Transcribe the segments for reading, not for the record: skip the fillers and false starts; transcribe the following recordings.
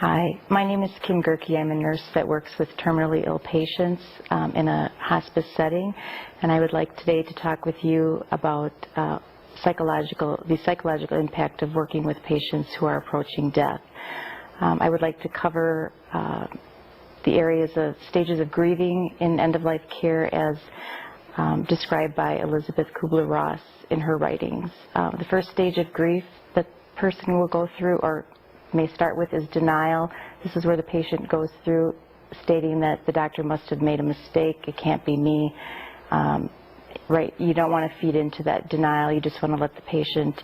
Hi, my name is Kim Gerke. I'm a nurse that works with terminally ill patients in a hospice setting, and I would like today to talk with you about the psychological impact of working with patients who are approaching death. I would like to cover the areas of stages of grieving in end-of-life care as described by Elizabeth Kubler-Ross in her writings. The first stage of grief that person will go through or may start with is denial. This is where the patient goes through stating that the doctor must have made a mistake, it can't be me. Right, you don't want to feed into that denial, you just want to let the patient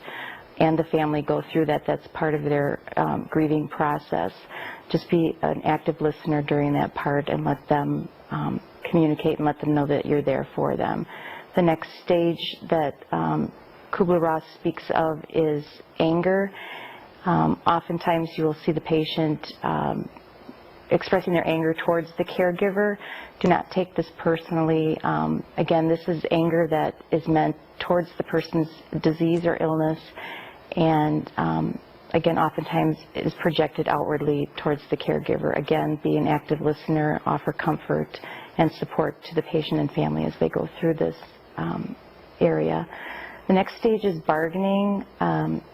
and the family go through that. That's part of their grieving process. Just be an active listener during that part and let them communicate and let them know that you're there for them. The next stage that Kubler-Ross speaks of is anger. Oftentimes you will see the patient expressing their anger towards the caregiver. Do not take this personally. Again, this is anger that is meant towards the person's disease or illness, and again, oftentimes is projected outwardly towards the caregiver. Again, be an active listener, offer comfort and support to the patient and family as they go through this area. The next stage is bargaining.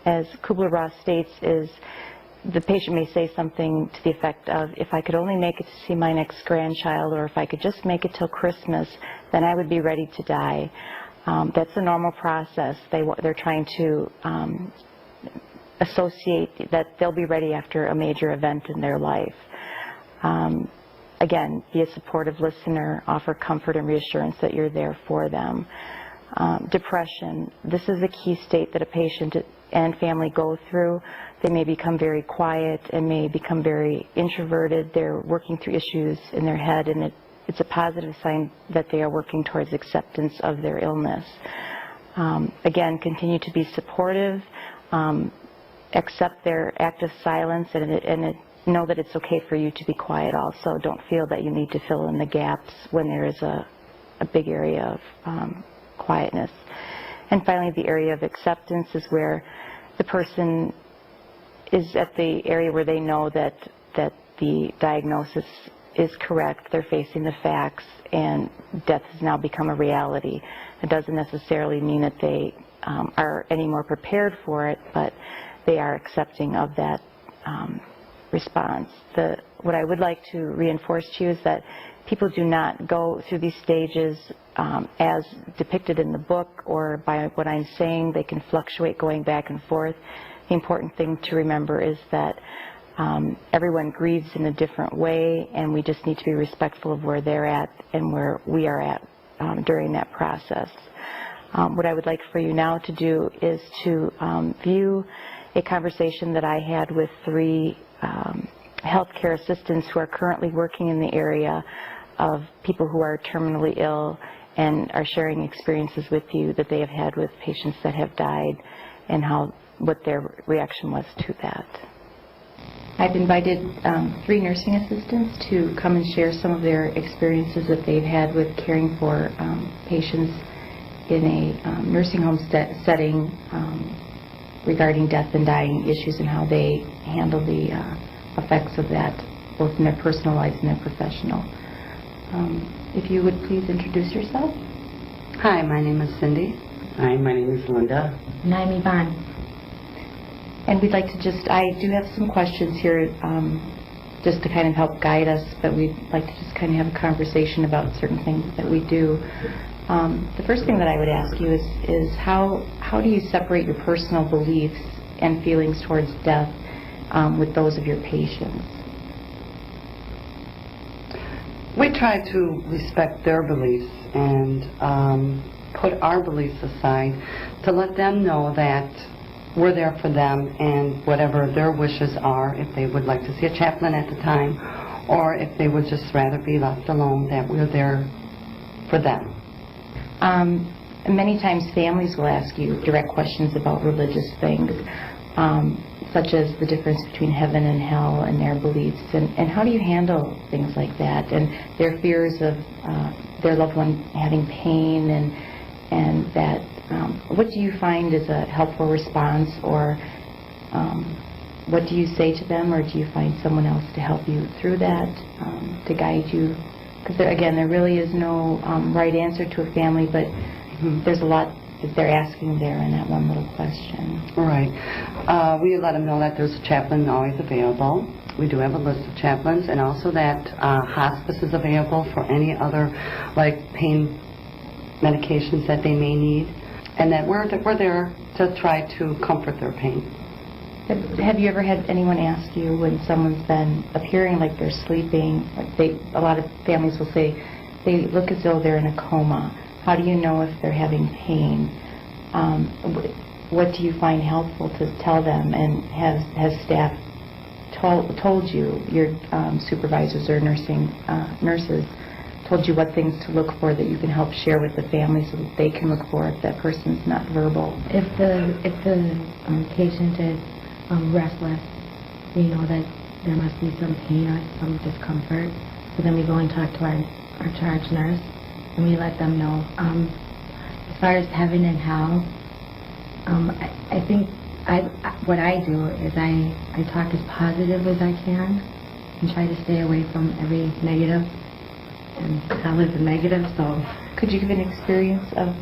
As Kubler-Ross states, is the patient may say something to the effect of, if I could only make it to see my next grandchild, or if I could just make it till Christmas, then I would be ready to die. That's a normal process. They're trying to associate that they'll be ready after a major event in their life. Again, be a supportive listener, offer comfort and reassurance that you're there for them. Depression. This is a key state that a patient and family go through. They may become very quiet and may become very introverted. They're working through issues in their head, and it's a positive sign that they are working towards acceptance of their illness. Again, continue to be supportive, accept their active silence, and know that it's okay for you to be quiet also. Don't feel that you need to fill in the gaps when there is a big area of quietness. And finally, the area of acceptance is where the person is at the area where they know that the diagnosis is correct, they're facing the facts, and death has now become a reality. It doesn't necessarily mean that they are any more prepared for it, but they are accepting of that response. What I would like to reinforce to you is that people do not go through these stages as depicted in the book or by what I'm saying. They can fluctuate going back and forth. The important thing to remember is that everyone grieves in a different way, and we just need to be respectful of where they're at and where we are at during that process. What I would like for you now to do is to view a conversation that I had with 3 healthcare assistants who are currently working in the area of people who are terminally ill and are sharing experiences with you that they have had with patients that have died and what their reaction was to that. I've invited 3 nursing assistants to come and share some of their experiences that they've had with caring for patients in a nursing home setting regarding death and dying issues and how they handle the effects of that, both in their personal lives and their professional. If you would please introduce yourself. Hi, my name is Cindy. Hi, my name is Linda. And I'm Yvonne. And we'd like to I do have some questions here just to kind of help guide us, but we'd like to just kind of have a conversation about certain things that we do. The first thing that I would ask you is how do you separate your personal beliefs and feelings towards death with those of your patients? We try to respect their beliefs and put our beliefs aside to let them know that we're there for them, and whatever their wishes are, if they would like to see a chaplain at the time, or if they would just rather be left alone, that we're there for them. Many times families will ask you direct questions about religious things, such as the difference between heaven and hell and their beliefs, and how do you handle things like that, and their fears of their loved one having pain, and that what do you find is a helpful response or what do you say to them, or do you find someone else to help you through that, to guide you? Because again, there really is no right answer to a family, but there's a lot that they're asking there in that one little question. Right. We let them know that there's a chaplain always available. We do have a list of chaplains, and also that hospice is available for any other, like, pain medications that they may need, and that we're there to try to comfort their pain. Have you ever had anyone ask you when someone's been appearing like they're sleeping, like a lot of families will say they look as though they're in a coma? How do you know if they're having pain? What do you find helpful to tell them? And has staff told you, your supervisors or nurses told you what things to look for that you can help share with the family so that they can look for if that person's not verbal? If the patient is restless, we know that there must be some pain or some discomfort. So then we go and talk to our charge nurse, and we let them know. As far as heaven and hell, I think what I do is I talk as positive as I can and try to stay away from every negative, and hell is a negative, so. Could you give an experience of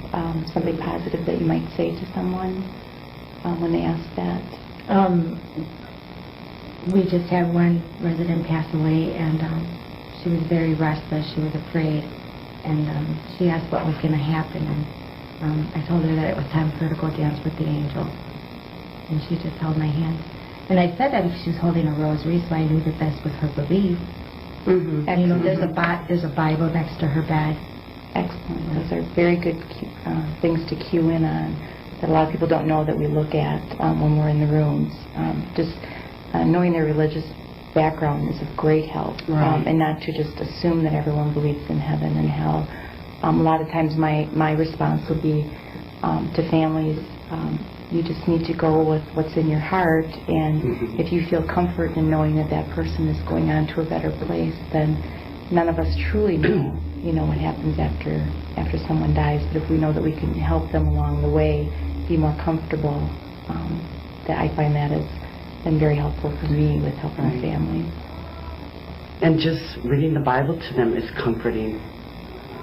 something positive that you might say to someone when they ask that? We just had one resident pass away, and she was very restless. She was afraid, and she asked what was going to happen, and I told her that it was time for her to go dance with the angel, and she just held my hand. And I said that she was holding a rosary, so I knew that this was her belief. Mm-hmm. And you know, there's a Bible next to her bed. Excellent. Those are very good things to cue in on that a lot of people don't know that we look at when we're in the rooms. Just knowing their religious background is of great help, Right. and not to just assume that everyone believes in heaven and hell. A lot of times my response will be to families, you just need to go with what's in your heart, and if you feel comfort in knowing that that person is going on to a better place, then none of us truly know, what happens after someone dies. But if we know that we can help them along the way, be more comfortable, that I find that has been very helpful for me with helping Right. families. And just reading the Bible to them is comforting.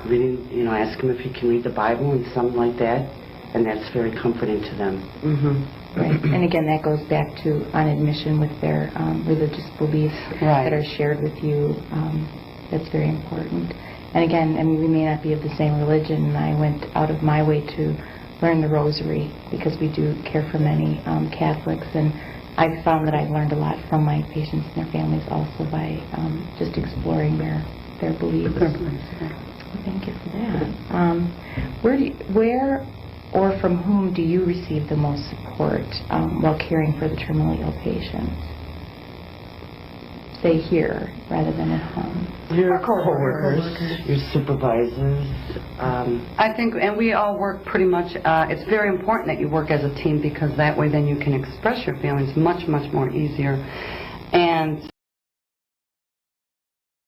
Reading, ask them if he can read the Bible and something like that, and that's very comforting to them. Mm-hmm. Right. And again, that goes back to on admission with their religious beliefs Right. that are shared with you. That's very important. And again, we may not be of the same religion, and I went out of my way to learn the rosary because we do care for many Catholics, and I've found that I've learned a lot from my patients and their families also by just exploring their beliefs. Thank you for that. Where or from whom do you receive the most support while caring for the terminally ill patients? Say here rather than at home. Your coworkers, your supervisors. I think, and we all work pretty much, it's very important that you work as a team, because that way then you can express your feelings much, much more easier. And